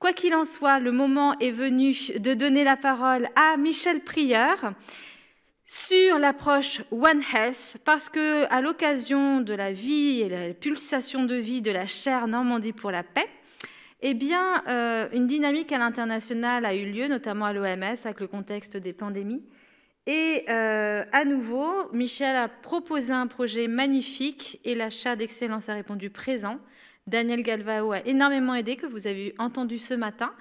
quoi qu'il en soit, le moment est venu de donner la parole à Michel Prieur sur l'approche One Health, parce que à l'occasion de la vie et la pulsation de vie de la chaire Normandie pour la paix, eh bien, une dynamique à l'international a eu lieu, notamment à l'OMS, avec le contexte des pandémies. Et à nouveau, Michel a proposé un projet magnifique et la chaire d'excellence a répondu présent. Daniel Galvao a énormément aidé, que vous avez entendu ce matin.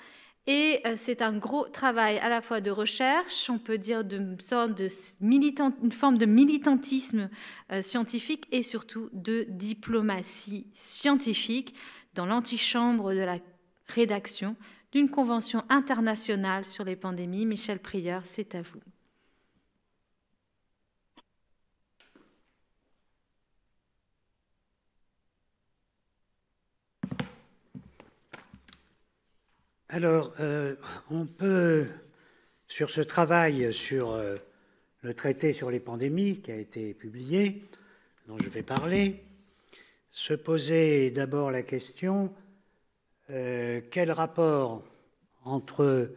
Et c'est un gros travail à la fois de recherche, on peut dire une forme de militantisme scientifique et surtout de diplomatie scientifique dans l'antichambre de la rédaction d'une convention internationale sur les pandémies. Michel Prieur, c'est à vous. Alors, on peut, sur ce travail sur le traité sur les pandémies qui a été publié, dont je vais parler, se poser d'abord la question quel rapport entre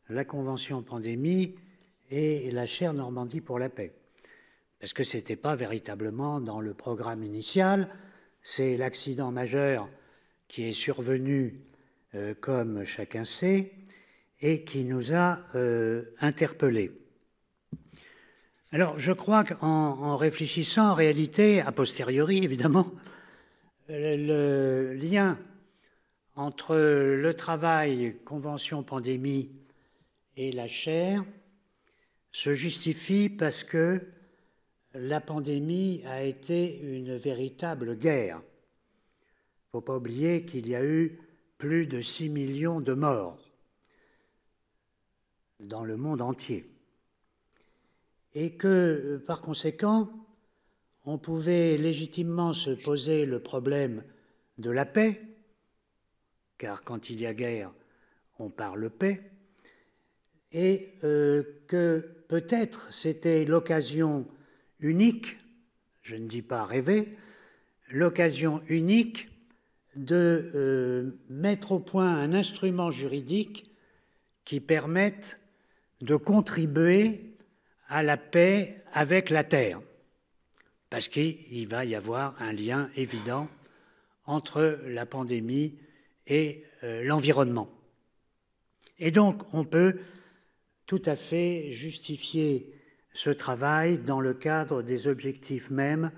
la Convention pandémie et la chaire Normandie pour la paix? Parce que ce n'était pas véritablement dans le programme initial, c'est l'accident majeur qui est survenu comme chacun sait, et qui nous a interpellés. Alors, je crois qu'en réfléchissant, en réalité, a posteriori, évidemment, le lien entre le travail Convention pandémie et la chaire se justifie parce que la pandémie a été une véritable guerre. Il ne faut pas oublier qu'il y a eu plus de 6 millions de morts dans le monde entier. Et que, par conséquent, on pouvait légitimement se poser le problème de la paix, car quand il y a guerre, on parle paix, et que peut-être c'était l'occasion unique, je ne dis pas rêver, l'occasion unique de mettre au point un instrument juridique qui permette de contribuer à la paix avec la Terre, parce qu'il va y avoir un lien évident entre la pandémie et l'environnement. Et donc, on peut tout à fait justifier ce travail dans le cadre des objectifs mêmes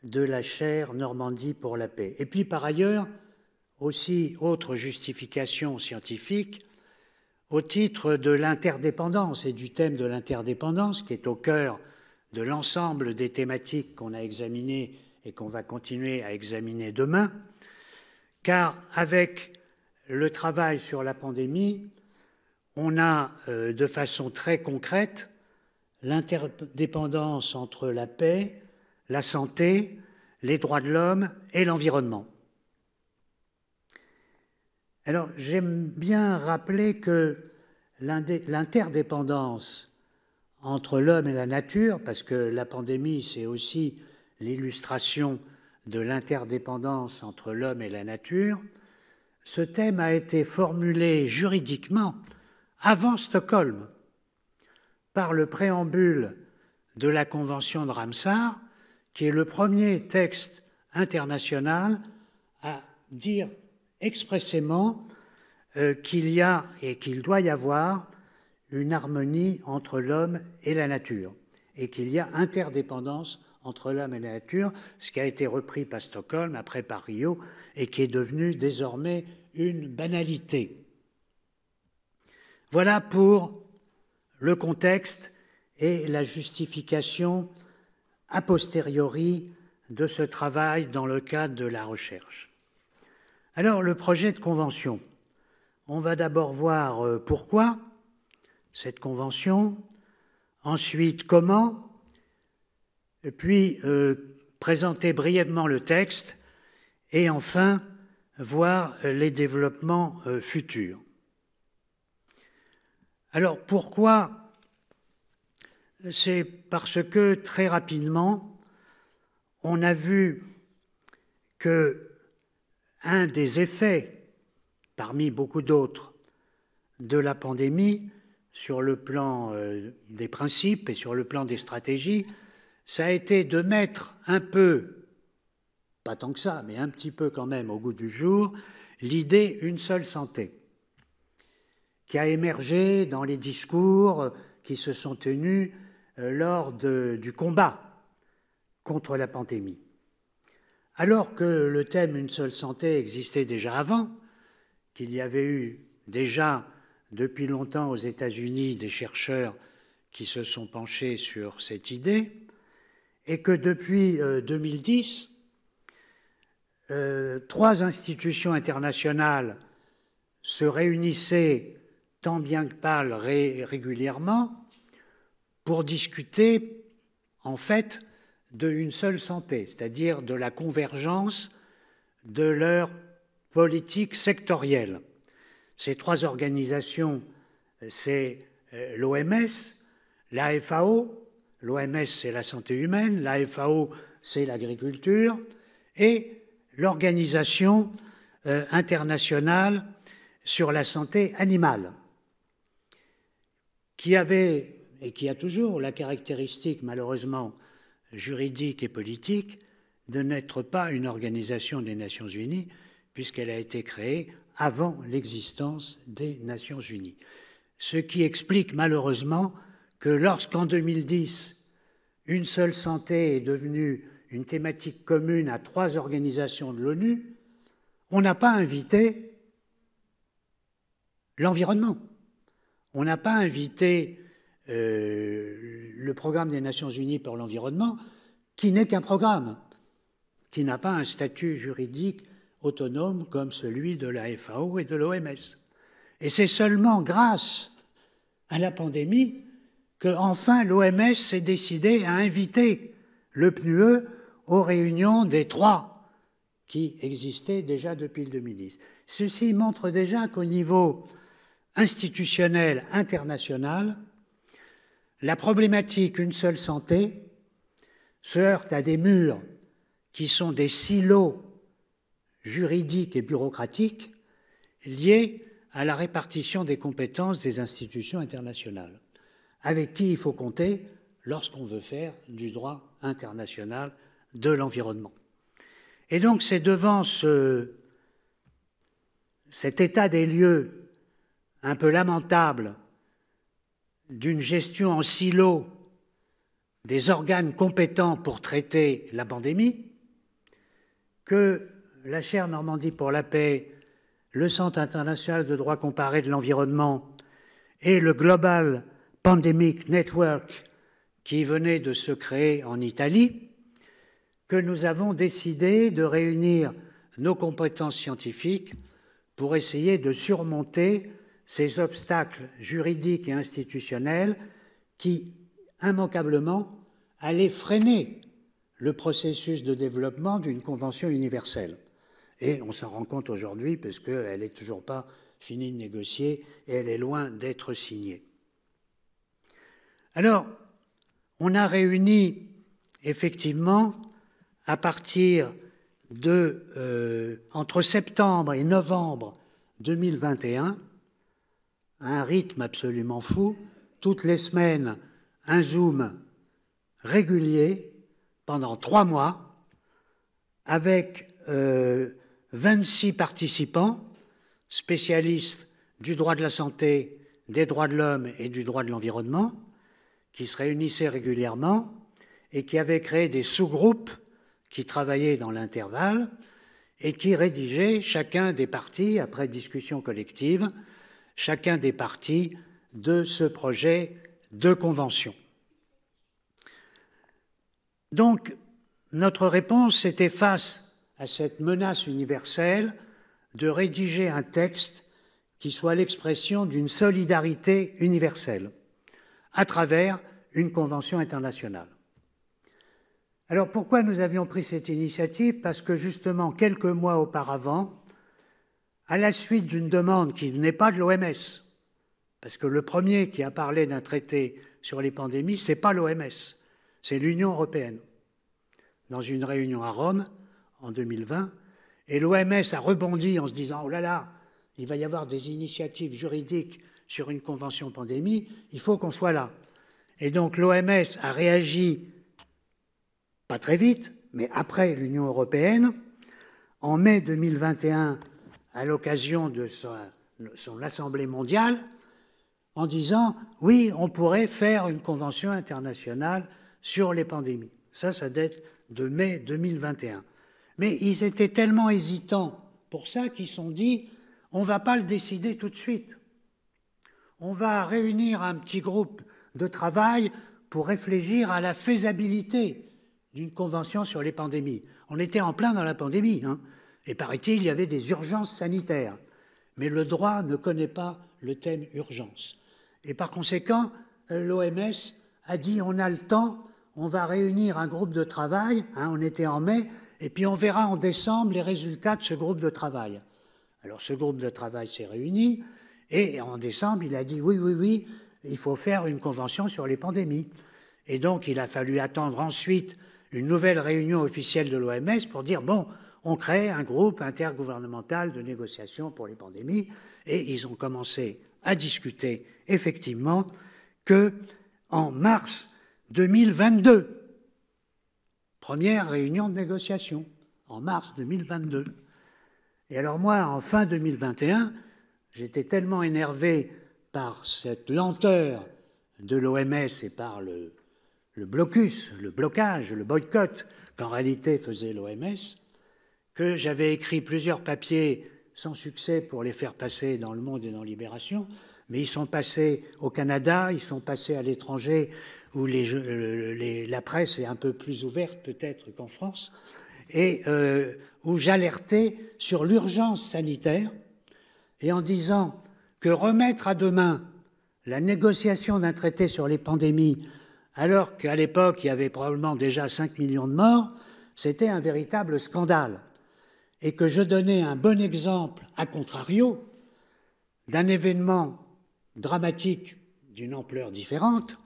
de la chaire Normandie pour la paix. Et puis, par ailleurs, aussi, autre justification scientifique, au titre de l'interdépendance et du thème de l'interdépendance, qui est au cœur de l'ensemble des thématiques qu'on a examinées et qu'on va continuer à examiner demain, car avec le travail sur la pandémie, on a de façon très concrète l'interdépendance entre la paix, la santé, les droits de l'homme et l'environnement. Alors, j'aime bien rappeler que l'interdépendance entre l'homme et la nature, parce que la pandémie, c'est aussi l'illustration de l'interdépendance entre l'homme et la nature, ce thème a été formulé juridiquement avant Stockholm par le préambule de la Convention de Ramsar, qui est le premier texte international à dire expressément qu'il y a et qu'il doit y avoir une harmonie entre l'homme et la nature, et qu'il y a interdépendance entre l'homme et la nature, ce qui a été repris par Stockholm, après par Rio, et qui est devenu désormais une banalité. Voilà pour le contexte et la justification a posteriori de ce travail dans le cadre de la recherche. Alors, le projet de convention, on va d'abord voir pourquoi cette convention, ensuite comment, et puis présenter brièvement le texte, et enfin voir les développements futurs. Alors, pourquoi? C'est parce que, très rapidement, on a vu que un des effets, parmi beaucoup d'autres, de la pandémie, sur le plan des principes et sur le plan des stratégies, ça a été de mettre un peu, pas tant que ça, mais un petit peu quand même au goût du jour, l'idée une seule santé, qui a émergé dans les discours qui se sont tenus lors du combat contre la pandémie. Alors que le thème une seule santé existait déjà avant, qu'il y avait eu déjà depuis longtemps aux États-Unis des chercheurs qui se sont penchés sur cette idée, et que depuis 2010, 3 institutions internationales se réunissaient tant bien que mal régulièrement pour discuter en fait d'une seule santé, c'est-à-dire de la convergence de leur politique sectorielle. Ces 3 organisations, c'est l'OMS, la FAO, l'OMS c'est la santé humaine, la FAO c'est l'agriculture, et l'Organisation internationale sur la santé animale, qui avait et qui a toujours la caractéristique malheureusement juridique et politique de n'être pas une organisation des Nations Unies, puisqu'elle a été créée avant l'existence des Nations Unies. Ce qui explique malheureusement que lorsqu'en 2010, une seule santé est devenue une thématique commune à 3 organisations de l'ONU, on n'a pas invité l'environnement. On n'a pas invité le programme des Nations Unies pour l'environnement, qui n'est qu'un programme, qui n'a pas un statut juridique autonome comme celui de la FAO et de l'OMS. Et c'est seulement grâce à la pandémie que, enfin, l'OMS s'est décidé à inviter le PNUE aux réunions des 3 qui existaient déjà depuis le 2010. Ceci montre déjà qu'au niveau institutionnel international, la problématique une seule santé se heurte à des murs qui sont des silos juridiques et bureaucratiques liés à la répartition des compétences des institutions internationales, avec qui il faut compter lorsqu'on veut faire du droit international de l'environnement. Et donc c'est devant cet état des lieux un peu lamentable d'une gestion en silo des organes compétents pour traiter la pandémie que la chaire Normandie pour la paix, le Centre international de droit comparé de l'environnement et le Global Pandemic Network qui venait de se créer en Italie, que nous avons décidé de réunir nos compétences scientifiques pour essayer de surmonter ces obstacles juridiques et institutionnels qui, immanquablement, allaient freiner le processus de développement d'une convention universelle. Et on s'en rend compte aujourd'hui parce qu'elle n'est toujours pas finie de négocier et elle est loin d'être signée. Alors, on a réuni effectivement à partir de entre septembre et novembre 2021, à un rythme absolument fou, toutes les semaines, un Zoom régulier pendant 3 mois avec 26 participants, spécialistes du droit de la santé, des droits de l'homme et du droit de l'environnement, qui se réunissaient régulièrement et qui avaient créé des sous-groupes qui travaillaient dans l'intervalle et qui rédigeaient chacun des parties, après discussion collective, chacun des parties de ce projet de convention. Donc, notre réponse était face à cette menace universelle de rédiger un texte qui soit l'expression d'une solidarité universelle à travers une convention internationale. Alors pourquoi nous avions pris cette initiative? Parce que justement, quelques mois auparavant, à la suite d'une demande qui ne venait pas de l'OMS, parce que le premier qui a parlé d'un traité sur les pandémies, ce n'est pas l'OMS, c'est l'Union européenne, dans une réunion à Rome en 2020, et l'OMS a rebondi en se disant « Oh là là, il va y avoir des initiatives juridiques sur une convention pandémie, il faut qu'on soit là. Et donc l'OMS a réagi, pas très vite, mais après l'Union européenne, en mai 2021, à l'occasion de son Assemblée mondiale, en disant « oui, on pourrait faire une convention internationale sur les pandémies ». Ça date de mai 2021. Mais ils étaient tellement hésitants pour ça qu'ils se sont dit « on ne va pas le décider tout de suite. On va réunir un petit groupe de travail pour réfléchir à la faisabilité d'une convention sur les pandémies. » On était en plein dans la pandémie, hein, et paraît-il, il y avait des urgences sanitaires. Mais le droit ne connaît pas le thème urgence. Et par conséquent, l'OMS a dit on a le temps, on va réunir un groupe de travail, hein, on était en mai, et puis on verra en décembre les résultats de ce groupe de travail. Alors ce groupe de travail s'est réuni, et en décembre, il a dit oui, il faut faire une convention sur les pandémies. Et donc il a fallu attendre ensuite une nouvelle réunion officielle de l'OMS pour dire bon, on crée un groupe intergouvernemental de négociation pour les pandémies, et ils ont commencé à discuter effectivement qu'en mars 2022, première réunion de négociation, en mars 2022. Et alors moi, en fin 2021, j'étais tellement énervé par cette lenteur de l'OMS et par le blocus, le blocage, le boycott qu'en réalité faisait l'OMS, que j'avais écrit plusieurs papiers sans succès pour les faire passer dans Le Monde et dans Libération, mais ils sont passés au Canada, ils sont passés à l'étranger, où la presse est un peu plus ouverte peut-être qu'en France, et où j'alertais sur l'urgence sanitaire, et en disant que remettre à demain la négociation d'un traité sur les pandémies, alors qu'à l'époque il y avait probablement déjà 5 millions de morts, c'était un véritable scandale. Et que je donnais un bon exemple, à contrario, d'un événement dramatique d'une ampleur différente,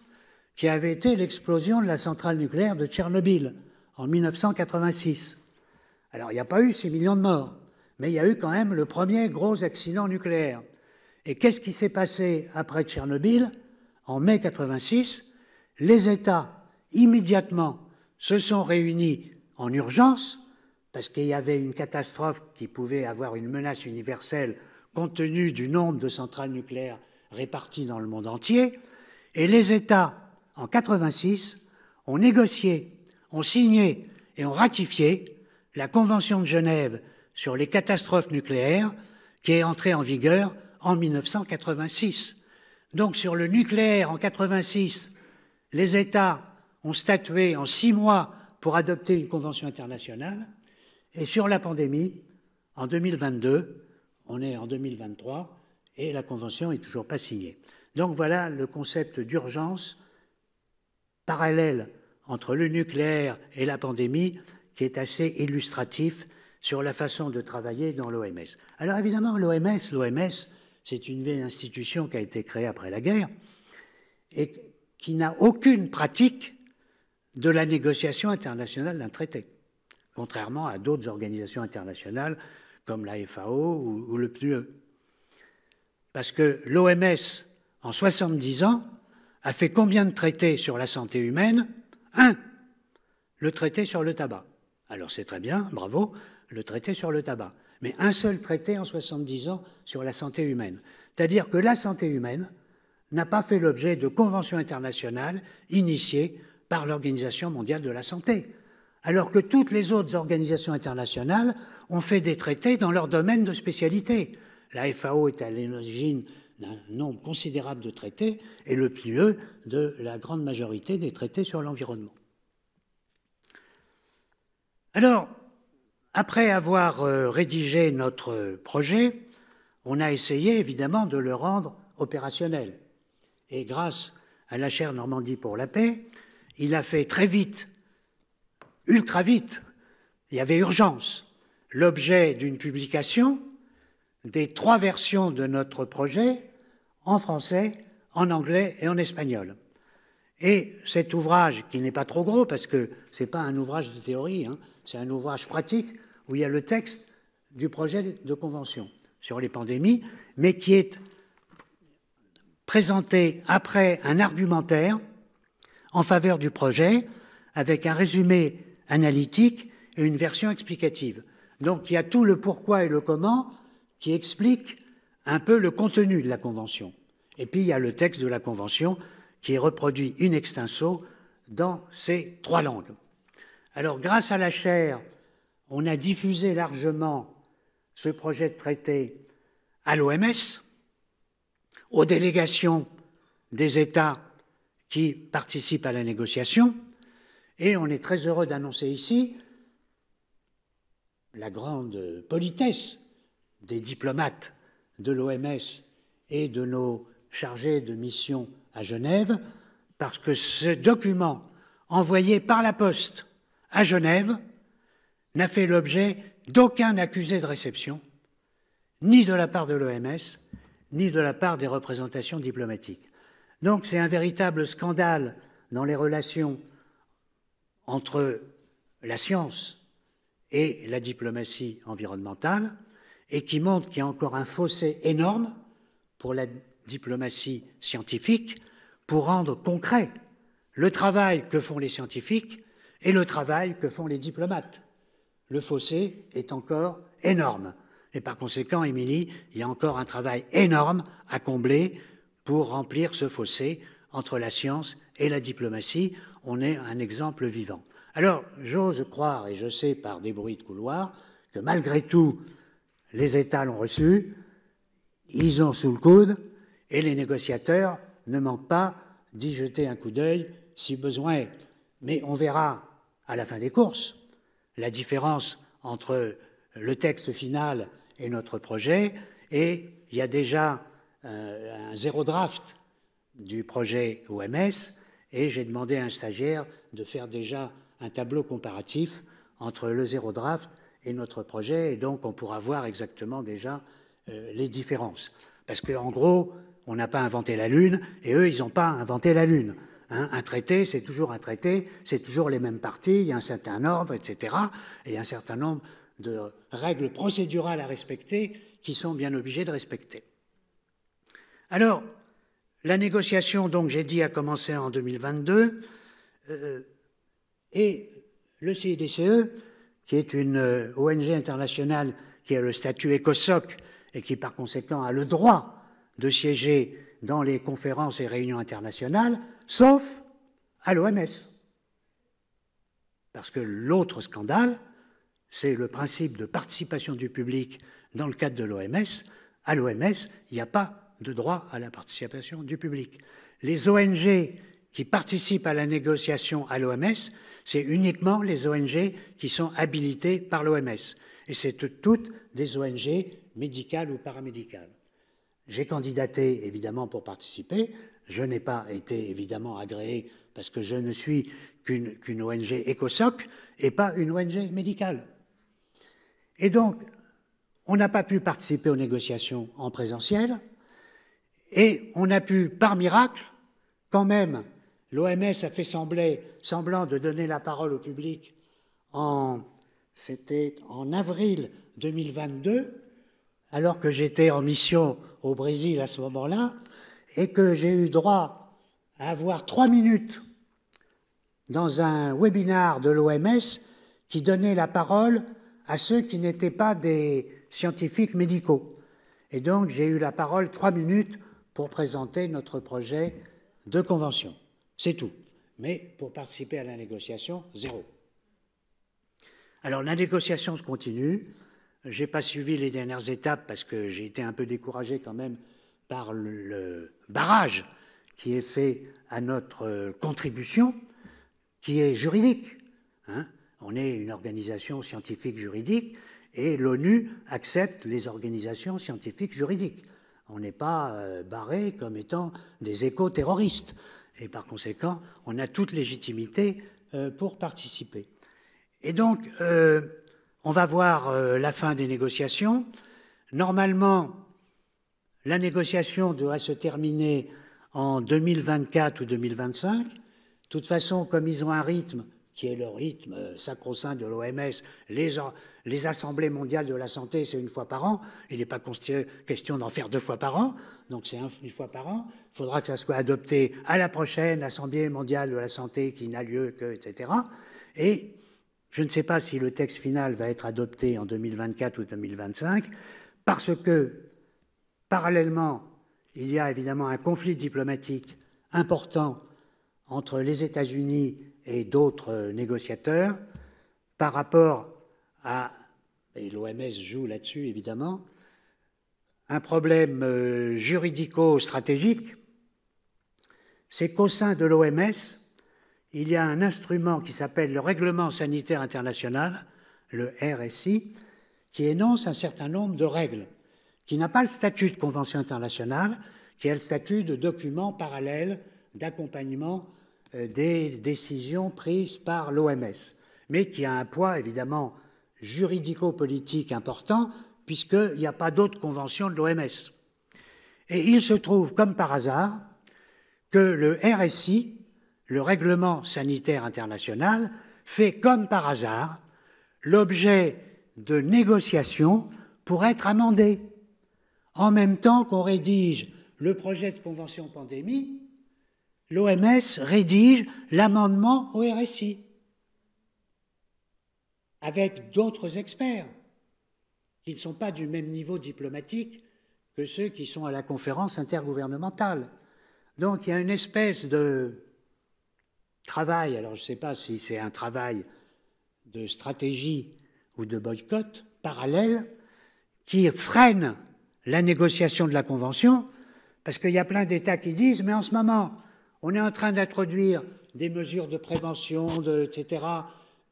qui avait été l'explosion de la centrale nucléaire de Tchernobyl en 1986. Alors, il n'y a pas eu 6 millions de morts, mais il y a eu quand même le premier gros accident nucléaire. Et qu'est-ce qui s'est passé après Tchernobyl? En mai 1986, les États, immédiatement, se sont réunis en urgence, parce qu'il y avait une catastrophe qui pouvait avoir une menace universelle compte tenu du nombre de centrales nucléaires réparties dans le monde entier, et les États, en 1986, ont négocié, ont signé et ont ratifié la Convention de Genève sur les catastrophes nucléaires qui est entrée en vigueur en 1986. Donc sur le nucléaire, en 1986, les États ont statué en 6 mois pour adopter une convention internationale. Et sur la pandémie, en 2022, on est en 2023, et la Convention n'est toujours pas signée. Donc voilà le concept d'urgence parallèle entre le nucléaire et la pandémie qui est assez illustratif sur la façon de travailler dans l'OMS. Alors évidemment, l'OMS, c'est une vieille institution qui a été créée après la guerre et qui n'a aucune pratique de la négociation internationale d'un traité, contrairement à d'autres organisations internationales comme la FAO ou le PNUE. Parce que l'OMS, en 70 ans, a fait combien de traités sur la santé humaine? 1, le traité sur le tabac. Alors c'est très bien, bravo, le traité sur le tabac. Mais un seul traité en 70 ans sur la santé humaine. C'est-à-dire que la santé humaine n'a pas fait l'objet de conventions internationales initiées par l'Organisation mondiale de la santé, alors que toutes les autres organisations internationales ont fait des traités dans leur domaine de spécialité. La FAO est à l'origine d'un nombre considérable de traités et le PNUE de la grande majorité des traités sur l'environnement. Alors, après avoir rédigé notre projet, on a essayé évidemment de le rendre opérationnel. Et grâce à la chaire Normandie pour la paix, il a fait très vite, ultra vite, il y avait urgence, l'objet d'une publication des 3 versions de notre projet en français, en anglais et en espagnol. Et cet ouvrage, qui n'est pas trop gros, parce que ce n'est pas un ouvrage de théorie, hein, c'est un ouvrage pratique où il y a le texte du projet de convention. sur les pandémies, mais qui est présenté après un argumentaire en faveur du projet, avec un résumé analytique et une version explicative. Donc il y a tout le pourquoi et le comment qui explique un peu le contenu de la Convention. Et puis il y a le texte de la Convention qui est reproduit in extenso dans ces 3 langues. Alors grâce à la chaire, on a diffusé largement ce projet de traité à l'OMS, aux délégations des États qui participent à la négociation, et on est très heureux d'annoncer ici la grande politesse des diplomates de l'OMS et de nos chargés de mission à Genève, parce que ce document envoyé par la poste à Genève n'a fait l'objet d'aucun accusé de réception, ni de la part de l'OMS, ni de la part des représentations diplomatiques. Donc c'est un véritable scandale dans les relations entre la science et la diplomatie environnementale, et qui montre qu'il y a encore un fossé énorme pour la diplomatie scientifique pour rendre concret le travail que font les scientifiques et le travail que font les diplomates. Le fossé est encore énorme. Et par conséquent, Émilie, il y a encore un travail énorme à combler pour remplir ce fossé entre la science et la diplomatie. On est un exemple vivant. Alors, j'ose croire, et je sais par des bruits de couloir, que malgré tout, les États l'ont reçu, ils ont sous le coude, et les négociateurs ne manquent pas d'y jeter un coup d'œil si besoin est. Mais on verra à la fin des courses la différence entre le texte final et notre projet, et il y a déjà un zéro draft du projet OMS, et j'ai demandé à un stagiaire de faire déjà un tableau comparatif entre le zéro draft et notre projet, et donc on pourra voir exactement déjà les différences. Parce qu'en gros, on n'a pas inventé la Lune, et eux, ils n'ont pas inventé la Lune. Hein, un traité, c'est toujours un traité, c'est toujours les mêmes parties, il y a un certain ordre, etc., et un certain nombre de règles procédurales à respecter qui sont bien obligés de respecter. Alors, la négociation, donc, j'ai dit, a commencé en 2022, et le CIDCE, qui est une ONG internationale qui a le statut ECOSOC et qui, par conséquent, a le droit de siéger dans les conférences et réunions internationales, sauf à l'OMS. Parce que l'autre scandale, c'est le principe de participation du public dans le cadre de l'OMS. À l'OMS, il n'y a pas de droit à la participation du public. Les ONG qui participent à la négociation à l'OMS, c'est uniquement les ONG qui sont habilitées par l'OMS. Et c'est toutes des ONG médicales ou paramédicales. J'ai candidaté, évidemment, pour participer. Je n'ai pas été, évidemment, agréé parce que je ne suis qu'une ONG ECOSOC et pas une ONG médicale. Et donc, on n'a pas pu participer aux négociations en présentiel et on a pu, par miracle, quand même, l'OMS a fait semblant de donner la parole au public c'était en avril 2022, alors que j'étais en mission au Brésil à ce moment-là, et que j'ai eu droit à avoir 3 minutes dans un webinar de l'OMS qui donnait la parole à ceux qui n'étaient pas des scientifiques médicaux. Et donc, j'ai eu la parole 3 minutes pour présenter notre projet de convention. C'est tout. Mais pour participer à la négociation, 0. Alors, la négociation se continue. Je n'ai pas suivi les dernières étapes parce que j'ai été un peu découragé quand même par le barrage qui est fait à notre contribution, qui est juridique. Hein. On est une organisation scientifique juridique et l'ONU accepte les organisations scientifiques juridiques. On n'est pas barré comme étant des éco-terroristes. Et par conséquent, on a toute légitimité pour participer. Et donc, on va voir la fin des négociations. Normalement, la négociation doit se terminer en 2024 ou 2025. De toute façon, comme ils ont un rythme qui est le rythme sacro-saint de l'OMS, les assemblées mondiales de la santé, c'est 1 fois par an. Il n'est pas question d'en faire 2 fois par an, donc c'est 1 fois par an. Il faudra que ça soit adopté à la prochaine Assemblée mondiale de la santé qui n'a lieu que, etc. Et je ne sais pas si le texte final va être adopté en 2024 ou 2025, parce que, parallèlement, il y a évidemment un conflit diplomatique important entre les États-Unis et d'autres négociateurs par rapport à, et l'OMS joue là-dessus évidemment, un problème juridico-stratégique, c'est qu'au sein de l'OMS, il y a un instrument qui s'appelle le Règlement sanitaire international, le RSI, qui énonce un certain nombre de règles, qui n'a pas le statut de convention internationale, qui a le statut de document parallèle d'accompagnement des décisions prises par l'OMS, mais qui a un poids évidemment juridico-politique important, puisqu'il n'y a pas d'autre convention de l'OMS. Et il se trouve, comme par hasard, que le RSI, le Règlement sanitaire international, fait comme par hasard l'objet de négociations pour être amendé. En même temps qu'on rédige le projet de convention pandémie, l'OMS rédige l'amendement au RSI, avec d'autres experts qui ne sont pas du même niveau diplomatique que ceux qui sont à la conférence intergouvernementale. Donc il y a une espèce de travail, alors je ne sais pas si c'est un travail de stratégie ou de boycott parallèle, qui freine la négociation de la Convention, parce qu'il y a plein d'États qui disent « mais en ce moment, on est en train d'introduire des mesures de prévention, etc.,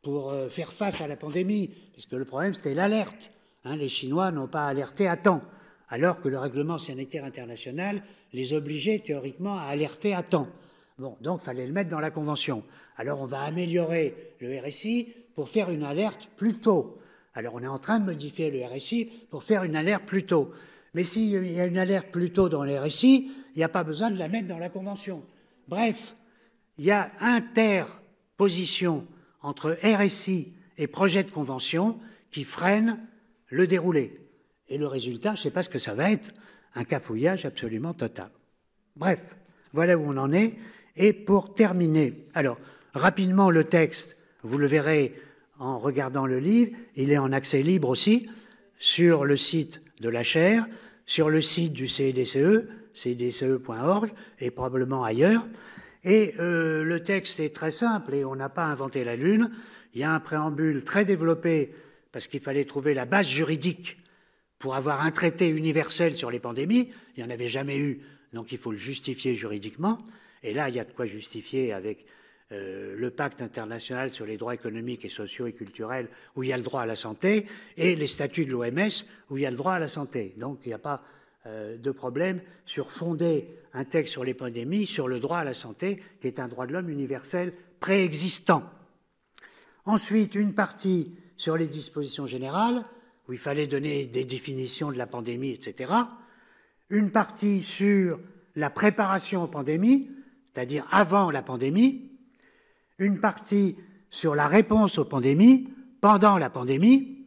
pour faire face à la pandémie, parce que le problème, c'était l'alerte. Les Chinois n'ont pas alerté à temps, alors que le règlement sanitaire international les obligeait théoriquement à alerter à temps. Bon, donc il fallait le mettre dans la Convention. Alors on va améliorer le RSI pour faire une alerte plus tôt. Alors on est en train de modifier le RSI pour faire une alerte plus tôt. Mais s'il y a une alerte plus tôt dans le RSI, il n'y a pas besoin de la mettre dans la Convention. Bref, il y a interposition entre RSI et projet de convention qui freinent le déroulé. Et le résultat, je ne sais pas ce que ça va être, un cafouillage absolument total. Bref, voilà où on en est. Et pour terminer, alors, rapidement, le texte, vous le verrez en regardant le livre, il est en accès libre aussi, sur le site de la chaire, sur le site du CDCE, cdce.org, et probablement ailleurs. Et le texte est très simple, et on n'a pas inventé la Lune. Il y a un préambule très développé, parce qu'il fallait trouver la base juridique pour avoir un traité universel sur les pandémies. Il n'y en avait jamais eu, donc il faut le justifier juridiquement. Et là, il y a de quoi justifier avec le pacte international sur les droits économiques et sociaux et culturels, où il y a le droit à la santé, et les statuts de l'OMS, où il y a le droit à la santé. Donc il n'y a pas de problème sur fonder un texte sur les pandémies, sur le droit à la santé, qui est un droit de l'homme universel préexistant. Ensuite, une partie sur les dispositions générales, où il fallait donner des définitions de la pandémie, etc. Une partie sur la préparation aux pandémies, c'est-à-dire avant la pandémie. Une partie sur la réponse aux pandémies, pendant la pandémie.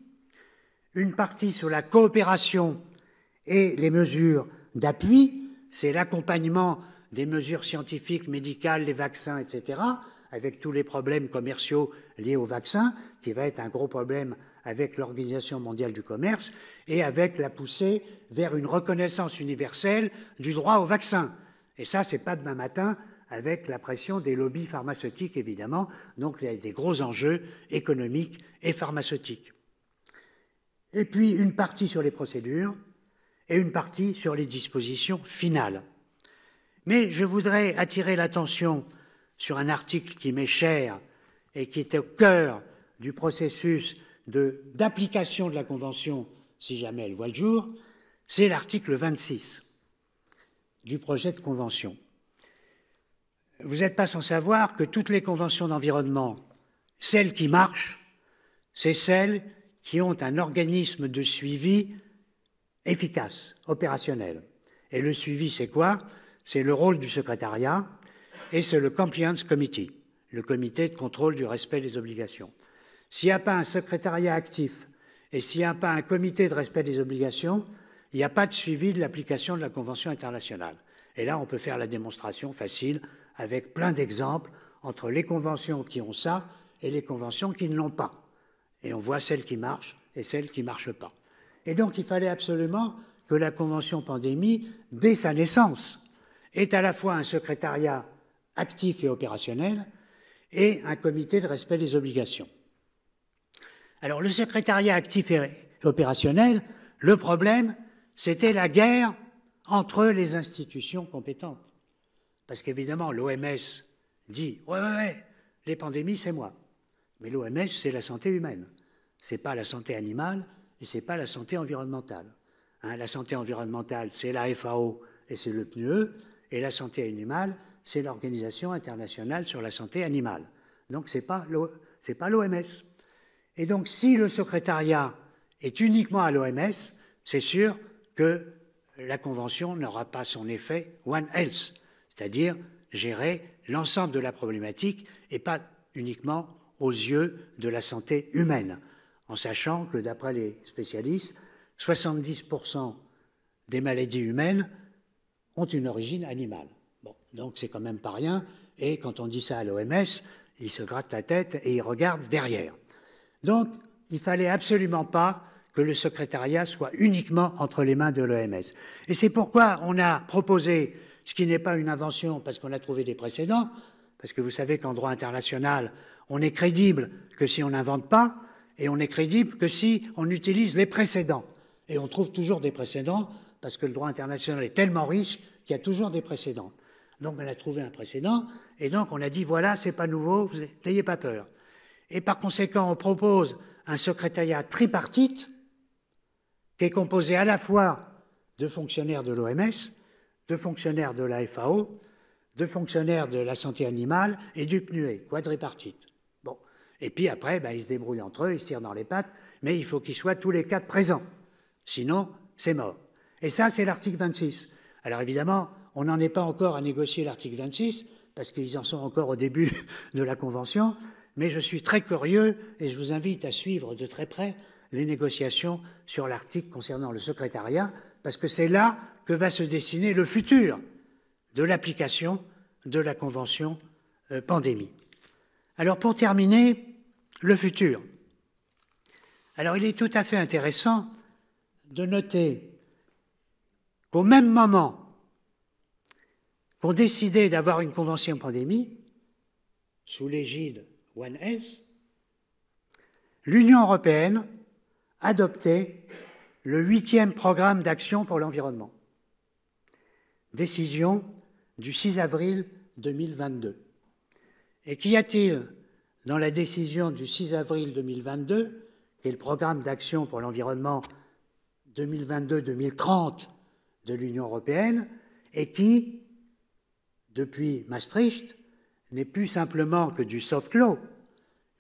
Une partie sur la coopération et les mesures d'appui, c'est l'accompagnement des mesures scientifiques, médicales, les vaccins, etc., avec tous les problèmes commerciaux liés aux vaccins, qui va être un gros problème avec l'Organisation mondiale du commerce, et avec la poussée vers une reconnaissance universelle du droit au vaccin. Et ça, c'est pas demain matin, avec la pression des lobbies pharmaceutiques, évidemment. Donc, il y a des gros enjeux économiques et pharmaceutiques. Et puis, une partie sur les procédures et une partie sur les dispositions finales. Mais je voudrais attirer l'attention sur un article qui m'est cher et qui est au cœur du processus d'application de la Convention, si jamais elle voit le jour, c'est l'article 26 du projet de Convention. Vous n'êtes pas sans savoir que toutes les conventions d'environnement, celles qui marchent, c'est celles qui ont un organisme de suivi efficace, opérationnel. Et le suivi, c'est quoi? C'est le rôle du secrétariat et c'est le Compliance Committee. le comité de contrôle du respect des obligations. S'il n'y a pas un secrétariat actif et s'il n'y a pas un comité de respect des obligations, il n'y a pas de suivi de l'application de la Convention internationale. Et là, on peut faire la démonstration facile avec plein d'exemples entre les conventions qui ont ça et les conventions qui ne l'ont pas. Et on voit celles qui marchent et celles qui ne marchent pas. Et donc, il fallait absolument que la Convention pandémie, dès sa naissance, ait à la fois un secrétariat actif et opérationnel et un comité de respect des obligations. Alors, le secrétariat actif et opérationnel, le problème, c'était la guerre entre les institutions compétentes. Parce qu'évidemment, l'OMS dit « Ouais, les pandémies, c'est moi ». Mais l'OMS, c'est la santé humaine. Ce n'est pas la santé animale et ce n'est pas la santé environnementale. La santé environnementale, c'est la FAO et c'est le PNUE, et la santé animale, c'est l'Organisation internationale sur la santé animale. Donc, ce n'est pas l'OMS. Et donc, si le secrétariat est uniquement à l'OMS, c'est sûr que la Convention n'aura pas son effet One Health, c'est-à-dire gérer l'ensemble de la problématique et pas uniquement aux yeux de la santé humaine, en sachant que, d'après les spécialistes, 70% des maladies humaines ont une origine animale. Bon, donc c'est quand même pas rien, et quand on dit ça à l'OMS, ils se grattent la tête et ils regardent derrière. Donc, il ne fallait absolument pas que le secrétariat soit uniquement entre les mains de l'OMS. Et c'est pourquoi on a proposé, ce qui n'est pas une invention, parce qu'on a trouvé des précédents, parce que vous savez qu'en droit international, on est crédible que si on n'invente pas, et on est crédible que si on utilise les précédents. Et on trouve toujours des précédents, parce que le droit international est tellement riche qu'il y a toujours des précédents. Donc on a trouvé un précédent, et donc on a dit, voilà, c'est pas nouveau, n'ayez pas peur. Et par conséquent, on propose un secrétariat tripartite, qui est composé à la fois de fonctionnaires de l'OMS, de fonctionnaires de la FAO, de fonctionnaires de la santé animale et du PNUE, quadripartite. Bon. Et puis après, ils se débrouillent entre eux, ils se tirent dans les pattes, mais il faut qu'ils soient tous les quatre présents. Sinon, c'est mort. Et ça, c'est l'article 26. Alors évidemment, on n'en est pas encore à négocier l'article 26, parce qu'ils en sont encore au début de la Convention, mais je suis très curieux et je vous invite à suivre de très près les négociations sur l'article concernant le secrétariat, parce que c'est là que va se dessiner le futur de l'application de la Convention pandémie. Alors pour terminer, le futur. Alors il est tout à fait intéressant de noter qu'au même moment qu'on décidait d'avoir une convention pandémie, sous l'égide One Health, l'Union européenne adoptait le 8e programme d'action pour l'environnement. Décision du 6 avril 2022. Et qu'y a-t-il dans la décision du 6 avril 2022, qui est le programme d'action pour l'environnement 2022-2030 de l'Union européenne, et qui, depuis Maastricht, n'est plus simplement que du soft law,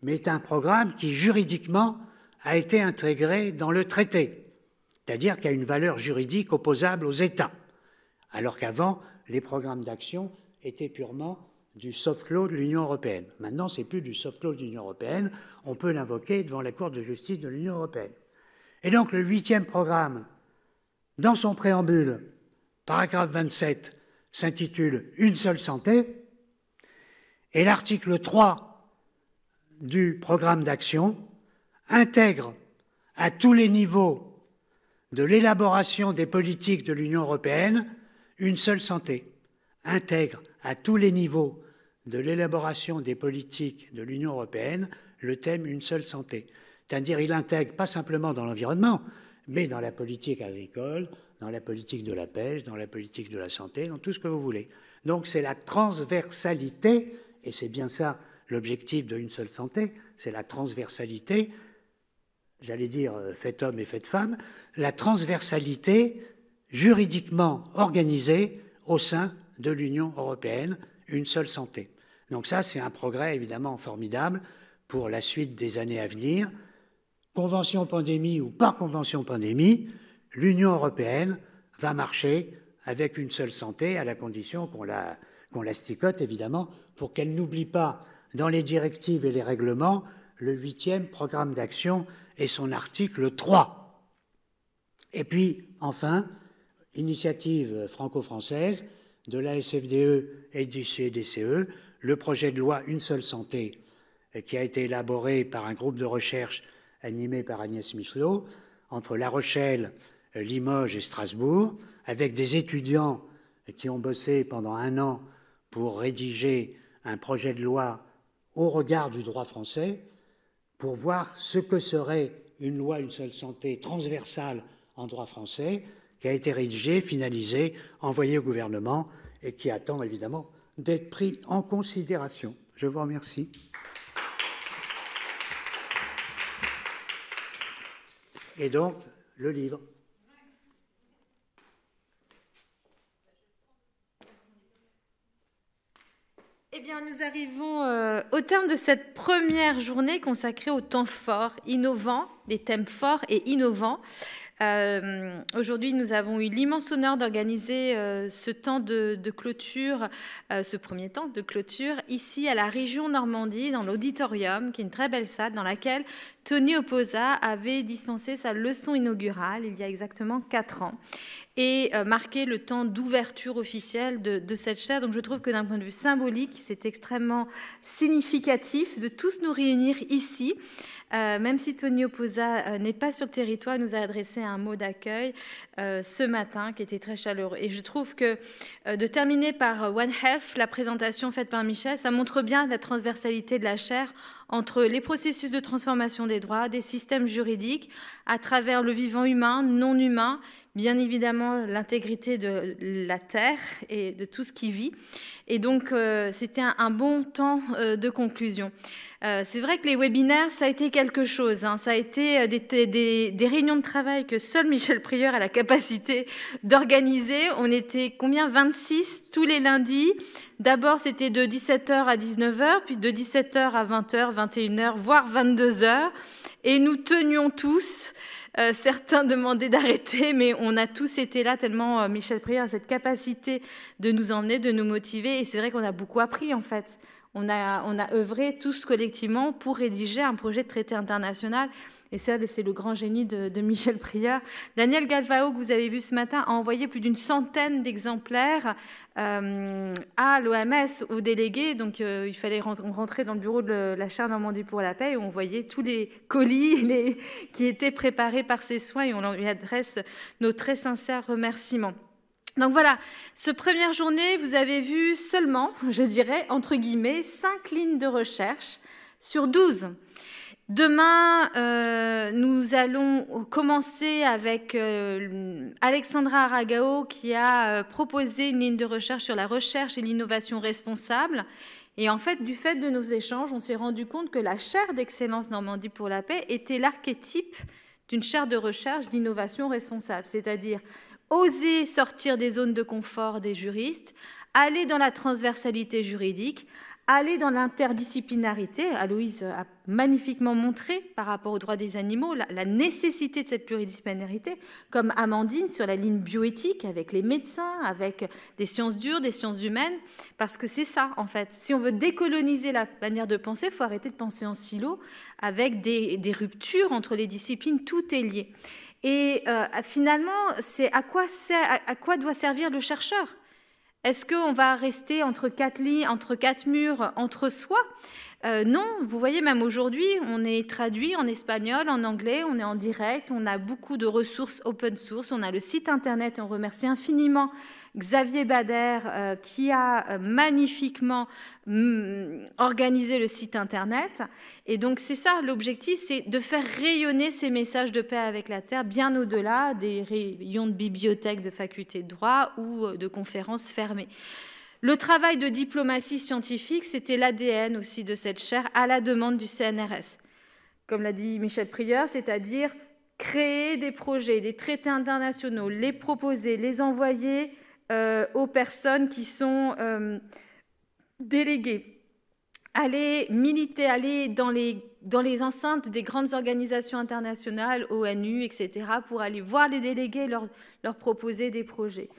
mais est un programme qui, juridiquement, a été intégré dans le traité, c'est-à-dire qu'il y a une valeur juridique opposable aux États, alors qu'avant, les programmes d'action étaient purement du soft law de l'Union européenne. Maintenant, ce n'est plus du soft law de l'Union européenne, on peut l'invoquer devant la Cour de justice de l'Union européenne. Et donc, le 8e programme, dans son préambule, paragraphe 27, s'intitule « Une seule santé », et l'article 3 du programme d'action intègre à tous les niveaux de l'élaboration des politiques de l'Union européenne une seule santé, intègre à tous les niveaux de l'élaboration des politiques de l'Union européenne le thème « Une seule santé ». C'est-à-dire il intègre pas simplement dans l'environnement, mais dans la politique agricole, dans la politique de la pêche, dans la politique de la santé, dans tout ce que vous voulez. Donc c'est la transversalité, et c'est bien ça l'objectif de Une seule santé, c'est la transversalité, j'allais dire fait homme et fait femme, la transversalité juridiquement organisée au sein de l'Union européenne, Une seule santé. Donc ça, c'est un progrès évidemment formidable pour la suite des années à venir. Convention pandémie ou pas convention pandémie, l'Union européenne va marcher avec une seule santé, à la condition qu'on la sticote, évidemment, pour qu'elle n'oublie pas dans les directives et les règlements le 8e programme d'action et son article 3. Et puis, enfin, initiative franco-française de la SFDE et du CDCE, le projet de loi Une seule santé, qui a été élaboré par un groupe de recherche animé par Agnès Michelot, entre La Rochelle, Limoges et Strasbourg, avec des étudiants qui ont bossé pendant 1 an pour rédiger un projet de loi au regard du droit français, pour voir ce que serait une loi Une seule santé transversale en droit français, qui a été rédigé, finalisé, envoyé au gouvernement et qui attend évidemment d'être pris en considération. Je vous remercie. Et donc, le livre. Eh bien, nous arrivons au terme de cette première journée consacrée aux temps forts, innovants, les thèmes forts et innovants. Aujourd'hui, nous avons eu l'immense honneur d'organiser ce temps de clôture, ce premier temps de clôture, ici à la région Normandie, dans l'auditorium, qui est une très belle salle dans laquelle Tony Oposa avait dispensé sa leçon inaugurale il y a exactement 4 ans et marqué le temps d'ouverture officielle de cette chaire. Donc je trouve que d'un point de vue symbolique, c'est extrêmement significatif de tous nous réunir ici. Même si Tony Oposa n'est pas sur le territoire, il nous a adressé un mot d'accueil ce matin qui était très chaleureux. Et je trouve que de terminer par One Health, la présentation faite par Michel, ça montre bien la transversalité de la chaire entre les processus de transformation des droits, des systèmes juridiques, à travers le vivant humain, non humain, bien évidemment l'intégrité de la Terre et de tout ce qui vit. Et donc, c'était un bon temps de conclusion. C'est vrai que les webinaires, ça a été quelque chose. Hein. Ça a été des réunions de travail que seul Michel Prieur a la capacité d'organiser. On était combien? 26 tous les lundis. D'abord, c'était de 17h à 19h, puis de 17h à 20h, 21h, voire 22h. Et nous tenions tous. Certains demandaient d'arrêter, mais on a tous été là tellement Michel Prieur a cette capacité de nous emmener, de nous motiver. Et c'est vrai qu'on a beaucoup appris, en fait. On a œuvré tous collectivement pour rédiger un projet de traité international. Et ça, c'est le grand génie de Michel Prieur. Daniel Galvao, que vous avez vu ce matin, a envoyé plus d'1 centaine d'exemplaires à l'OMS, aux délégués. Donc, il fallait rentrer dans le bureau de la chaire Normandie pour la paix et on voyait tous les colis qui étaient préparés par ses soins et on lui adresse nos très sincères remerciements. Donc voilà, cette première journée, vous avez vu seulement, je dirais, entre guillemets, 5 lignes de recherche sur 12. Demain, nous allons commencer avec Alexandra Aragao qui a proposé une ligne de recherche sur la recherche et l'innovation responsable. Et en fait, du fait de nos échanges, on s'est rendu compte que la chaire d'excellence Normandie pour la paix était l'archétype d'une chaire de recherche d'innovation responsable, c'est-à-dire oser sortir des zones de confort des juristes, aller dans la transversalité juridique, aller dans l'interdisciplinarité. Aloïse a magnifiquement montré par rapport aux droits des animaux la nécessité de cette pluridisciplinarité, comme Amandine sur la ligne bioéthique avec les médecins, avec des sciences dures, des sciences humaines, parce que c'est ça en fait. Si on veut décoloniser la manière de penser, il faut arrêter de penser en silo avec des ruptures entre les disciplines, tout est lié. Et finalement, c'est à quoi doit servir le chercheur? Est-ce qu'on va rester entre 4 lignes, entre 4 murs, entre soi? Non, vous voyez, même aujourd'hui, on est traduit en espagnol, en anglais, on est en direct, on a beaucoup de ressources open source, on a le site internet, on remercie infiniment Xavier Bader qui a magnifiquement organisé le site internet. Et donc c'est ça, l'objectif, c'est de faire rayonner ces messages de paix avec la Terre bien au-delà des rayons de bibliothèques, de facultés de droit ou de conférences fermées. Le travail de diplomatie scientifique, c'était l'ADN aussi de cette chaire à la demande du CNRS. Comme l'a dit Michel Prieur, c'est-à-dire créer des projets, des traités internationaux, les proposer, les envoyer aux personnes qui sont déléguées, aller militer, aller dans les enceintes des grandes organisations internationales, ONU, etc., pour aller voir les délégués, leur proposer des projets.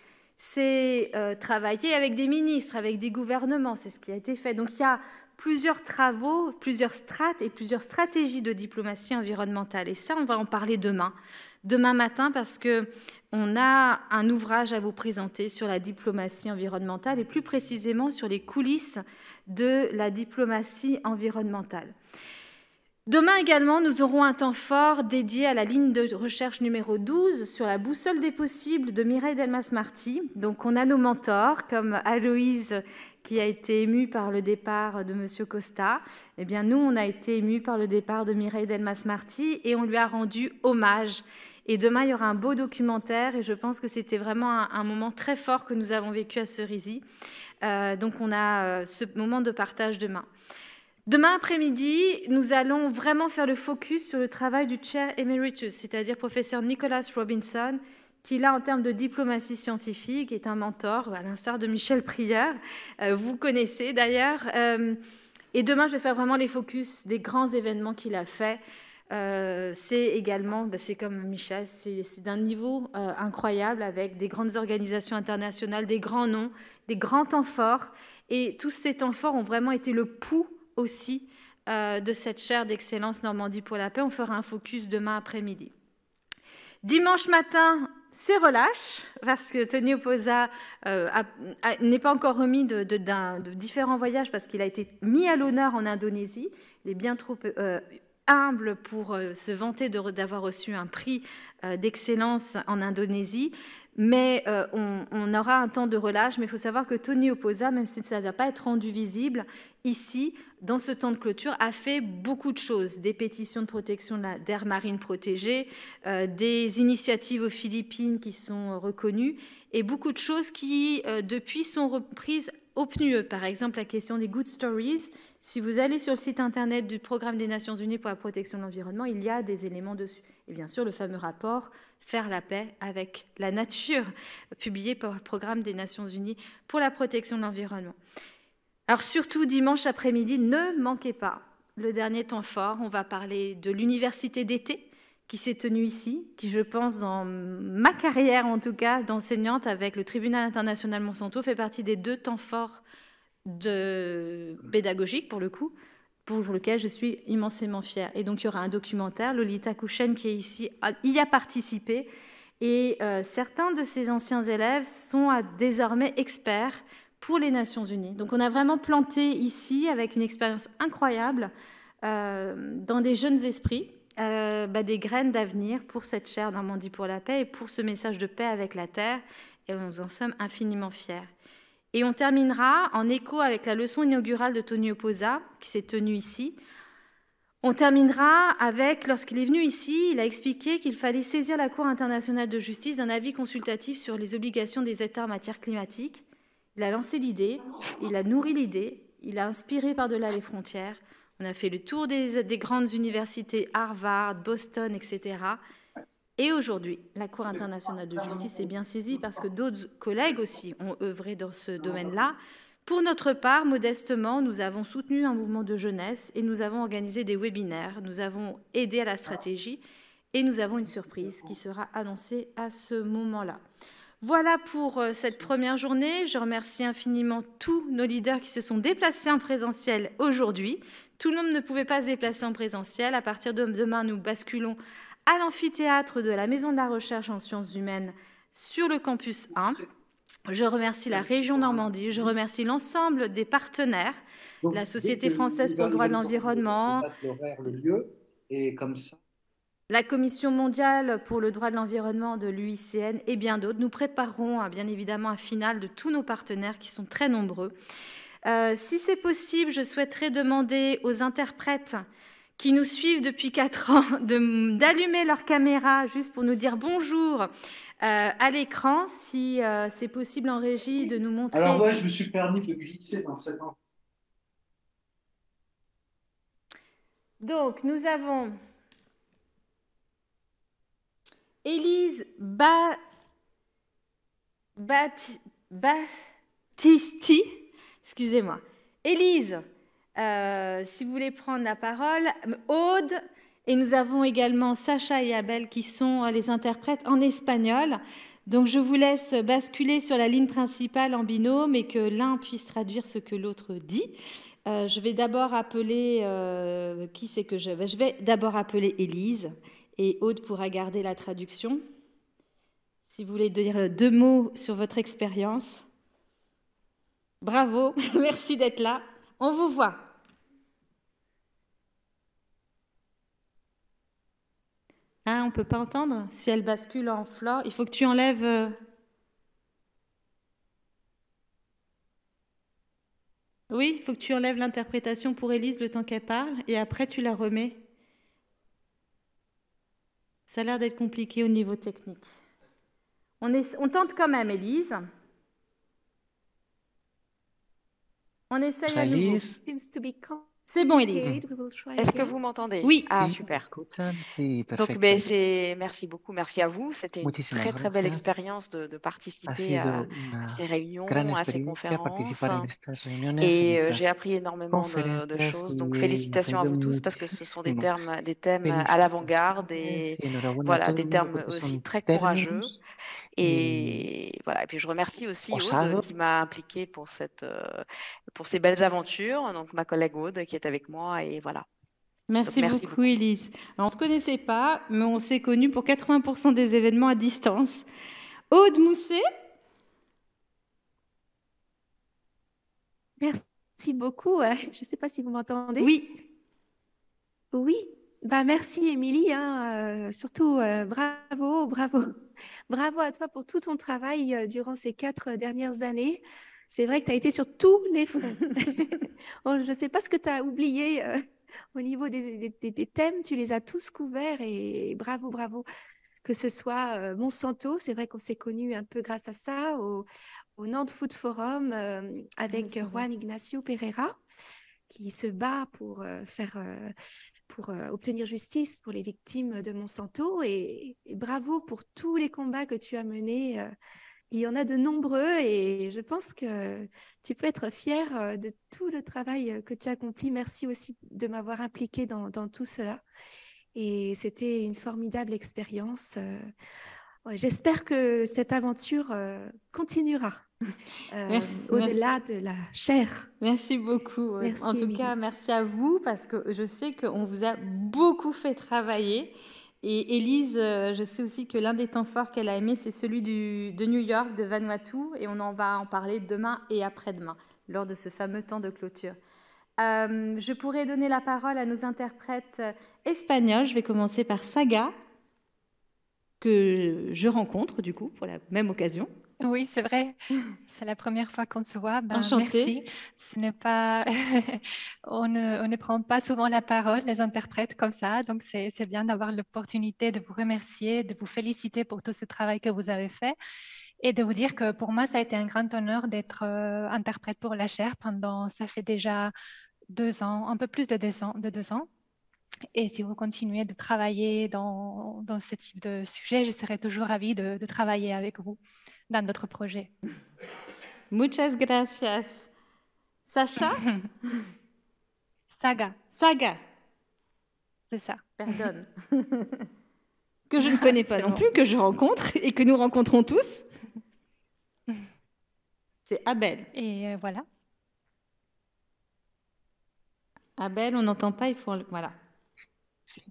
c'est travailler avec des ministres, avec des gouvernements, c'est ce qui a été fait. Donc il y a plusieurs travaux, plusieurs strates et plusieurs stratégies de diplomatie environnementale. Et ça, on va en parler demain matin, parce qu'on a un ouvrage à vous présenter sur la diplomatie environnementale et plus précisément sur les coulisses de la diplomatie environnementale. Demain également, nous aurons un temps fort dédié à la ligne de recherche numéro 12 sur la boussole des possibles de Mireille Delmas-Marty. Donc on a nos mentors comme Aloïse qui a été émue par le départ de M. Costa. Eh bien nous, on a été émus par le départ de Mireille Delmas-Marty et on lui a rendu hommage. Et demain, il y aura un beau documentaire et je pense que c'était vraiment un moment très fort que nous avons vécu à Cerisy. Donc on a ce moment de partage demain. Demain après-midi, nous allons vraiment faire le focus sur le travail du Chair Emeritus, c'est-à-dire professeur Nicholas Robinson, qui là, en termes de diplomatie scientifique, est un mentor, à l'instar de Michel Prieur, vous connaissez d'ailleurs. Et demain, je vais faire vraiment les focus des grands événements qu'il a fait. C'est également, c'est comme Michel, c'est d'un niveau incroyable, avec des grandes organisations internationales, des grands noms, des grands temps forts. Et tous ces temps forts ont vraiment été le pouls aussi de cette chaire d'excellence Normandie pour la paix. On fera un focus demain après-midi. Dimanche matin, c'est relâche, parce que Tony Oposa n'est pas encore remis de différents voyages, parce qu'il a été mis à l'honneur en Indonésie. Il est bien trop humble pour se vanter d'avoir reçu un prix d'excellence en Indonésie. Mais on aura un temps de relâche. Mais il faut savoir que Tony Oposa, même si ça ne va pas être rendu visible, ici, dans ce temps de clôture, a fait beaucoup de choses. Des pétitions de protection d'aires marines protégées, des initiatives aux Philippines qui sont reconnues, et beaucoup de choses qui, depuis, sont reprises au PNUE. Par exemple, la question des Good Stories. Si vous allez sur le site internet du Programme des Nations Unies pour la protection de l'environnement, il y a des éléments dessus. Et bien sûr, le fameux rapport « Faire la paix avec la nature », publié par le Programme des Nations Unies pour la protection de l'environnement. Alors surtout, dimanche après-midi, ne manquez pas le dernier temps fort. On va parler de l'université d'été qui s'est tenue ici, qui, je pense, dans ma carrière en tout cas d'enseignante avec le Tribunal international Monsanto, fait partie des 2 temps forts pédagogiques, pour le coup, pour lequel je suis immensément fière. Et donc, il y aura un documentaire. Lolita Kouchen, qui est ici, y a participé. Et certains de ses anciens élèves sont désormais experts pour les Nations Unies. Donc, on a vraiment planté ici, avec une expérience incroyable, dans des jeunes esprits, des graines d'avenir pour cette chaire Normandie pour la paix et pour ce message de paix avec la Terre. Et nous en sommes infiniment fiers. Et on terminera en écho avec la leçon inaugurale de Tony Oposa, qui s'est tenue ici. On terminera avec, lorsqu'il est venu ici, il a expliqué qu'il fallait saisir la Cour internationale de justice d'un avis consultatif sur les obligations des États en matière climatique. Il a lancé l'idée, il a nourri l'idée, il a inspiré par-delà les frontières. On a fait le tour des grandes universités, Harvard, Boston, etc. Et aujourd'hui, la Cour internationale de justice est bien saisie parce que d'autres collègues aussi ont œuvré dans ce domaine-là. Pour notre part, modestement, nous avons soutenu un mouvement de jeunesse et nous avons organisé des webinaires, nous avons aidé à la stratégie et nous avons une surprise qui sera annoncée à ce moment-là. Voilà pour cette première journée. Je remercie infiniment tous nos leaders qui se sont déplacés en présentiel aujourd'hui. Tout le monde ne pouvait pas se déplacer en présentiel. À partir de demain, nous basculons à l'amphithéâtre de la Maison de la Recherche en sciences humaines sur le campus 1. Je remercie la région Normandie, je remercie l'ensemble des partenaires, donc, la Société française pour le droit de l'environnement, la Commission mondiale pour le droit de l'environnement de l'UICN et bien d'autres. Nous préparerons bien évidemment un final de tous nos partenaires qui sont très nombreux. Si c'est possible, je souhaiterais demander aux interprètes qui nous suivent depuis 4 ans d'allumer leur caméra juste pour nous dire bonjour à l'écran, si c'est possible en régie de nous montrer. Alors ouais, je me suis permis de glisser dans cette... Donc, nous avons Élise Battisti, excusez-moi. Élise, si vous voulez prendre la parole, Aude, et nous avons également Sacha et Abel qui sont les interprètes en espagnol. Donc je vous laisse basculer sur la ligne principale en binôme et que l'un puisse traduire ce que l'autre dit. Je vais d'abord appeler... qui c'est que je vais d'abord appeler Élise et Aude pourra garder la traduction. Si vous voulez dire 2 mots sur votre expérience. Bravo, merci d'être là. On vous voit. Ah, on ne peut pas entendre? Si elle bascule en Flore, il faut que tu enlèves... Oui, il faut que tu enlèves l'interprétation pour Élise le temps qu'elle parle et après tu la remets. Ça a l'air d'être compliqué au niveau technique. On tente quand même, Élise. On essaye à nouveau. C'est bon, Élise. Est-ce que vous m'entendez? Oui. Ah, Sí, super. escuchan, sí, Donc, perfecto. merci beaucoup, merci à vous. C'était une Muchísimas très belle gracias. expérience de Ha participer sido à una ces gran réunions, à ces experiencia conférences. participar en estas reuniones, en Et j'ai estas appris énormément de conferencias choses. Donc, y he félicitations à vous aprendido tous parce que ce sont des muchísimo. thèmes à l'avant-garde Felicitaciones et y enhorabuena a voilà, todo des el mundo termes porque aussi son très courageux. términos Et voilà. Et puis je remercie aussi Aude osados. qui m'a impliquée pour ces belles aventures. Donc ma collègue Aude qui est avec moi et voilà. Merci merci beaucoup, Élise. Alors, on ne se connaissait pas, mais on s'est connus pour 80% des événements à distance. Aude Mousset. Merci beaucoup. Je ne sais pas si vous m'entendez. Oui. Oui. Bah, merci, Émilie. Surtout, bravo, bravo. Bravo à toi pour tout ton travail durant ces 4 dernières années. C'est vrai que tu as été sur tous les fronts. Bon, je ne sais pas ce que tu as oublié au niveau des thèmes. Tu les as tous couverts et bravo, bravo. Que ce soit Monsanto, c'est vrai qu'on s'est connus un peu grâce à ça, au Nantes Food Forum avec Juan Ignacio Pereira, qui se bat pour obtenir justice pour les victimes de Monsanto. Et bravo pour tous les combats que tu as menés. Il y en a de nombreux et je pense que tu peux être fier de tout le travail que tu as accompli. Merci aussi de m'avoir impliquée dans tout cela. Et c'était une formidable expérience. J'espère que cette aventure continuera au-delà de la chair. Merci beaucoup. Merci, en tout Émilie. cas, merci à vous parce que je sais qu'on vous a beaucoup fait travailler. Et Élise, je sais aussi que l'un des temps forts qu'elle a aimé, c'est celui de New York, de Vanuatu, et on en va en parler demain et après-demain, lors de ce fameux temps de clôture. Je pourrais donner la parole à nos interprètes espagnols. Je vais commencer par Saga, que je rencontre du coup pour la même occasion. Oui, c'est vrai. C'est la première fois qu'on se voit. Enchantée. Merci. Ce n'est pas... on ne prend pas souvent la parole, les interprètes, comme ça. Donc, c'est bien d'avoir l'opportunité de vous remercier, de vous féliciter pour tout ce travail que vous avez fait et de vous dire que pour moi, ça a été un grand honneur d'être interprète pour la chaire pendant, ça fait déjà 2 ans, un peu plus de 2 ans. Et si vous continuez de travailler dans ce type de sujet, je serai toujours ravie de travailler avec vous dans d'autres projets. Muchas gracias. Sacha? Saga. Saga. C'est ça. Pardonne. Que je ne connais pas non bon. plus, que je rencontre et que nous rencontrons tous. C'est Abel. Et voilà. Abel, on n'entend pas, il faut... Voilà. Sí.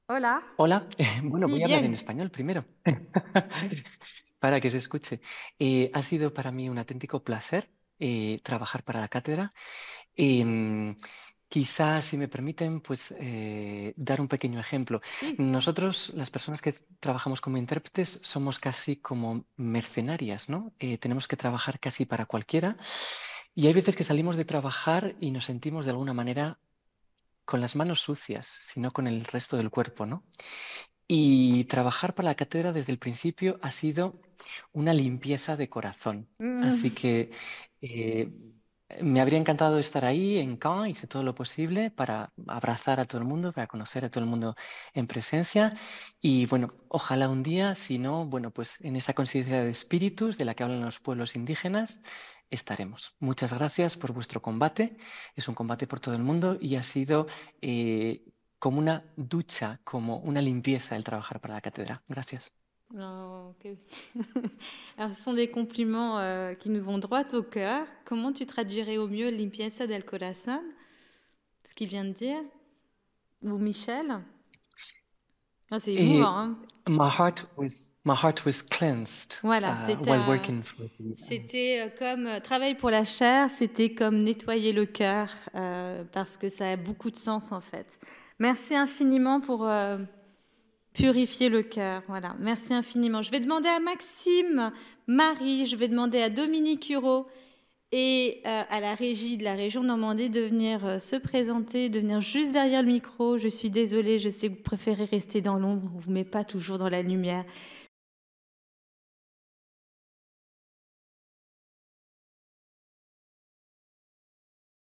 Hola. Hola. Bueno, Sí, voy a hablar bien. en español primero, para que se escuche. Ha sido para mí un auténtico placer trabajar para la cátedra. Quizás, si me permiten, pues dar un pequeño ejemplo. Sí. Nosotros, las personas que trabajamos como intérpretes, somos casi como mercenarias, ¿no? Tenemos que trabajar casi para cualquiera. Y hay veces que salimos de trabajar y nos sentimos de alguna manera con las manos sucias, sino con el resto del cuerpo, ¿no? Y trabajar para la cátedra desde el principio ha sido una limpieza de corazón. Así que me habría encantado estar ahí en Caen, hice todo lo posible para abrazar a todo el mundo, para conocer a todo el mundo en presencia. Y bueno, ojalá un día, si no, bueno, pues en esa conciencia de espíritus de la que hablan los pueblos indígenas, estaremos. Muchas gracias por vuestro combate. Es un combate por todo el mundo y ha sido como una ducha, como una limpieza el trabajar para la cátedra. Gracias. Oh, ok. Alors, ce sont des compliments qui nous vont droit au cœur. Comment tu traduirais au mieux limpieza del corazón, ce qu'il vient de dire? Ou Michel? Ah, c'est émouvant, hein? My heart was cleansed Voilà, while working for c'était comme travail pour la chair, c'était comme nettoyer le cœur, parce que ça a beaucoup de sens en fait. Merci infiniment pour purifier le cœur. Voilà, merci infiniment. Je vais demander à Maxime, Marie, je vais demander à Dominique Hureau et à la régie de la région Normandie de venir se présenter, de venir juste derrière le micro. Je suis désolée, je sais que vous préférez rester dans l'ombre, on ne vous met pas toujours dans la lumière.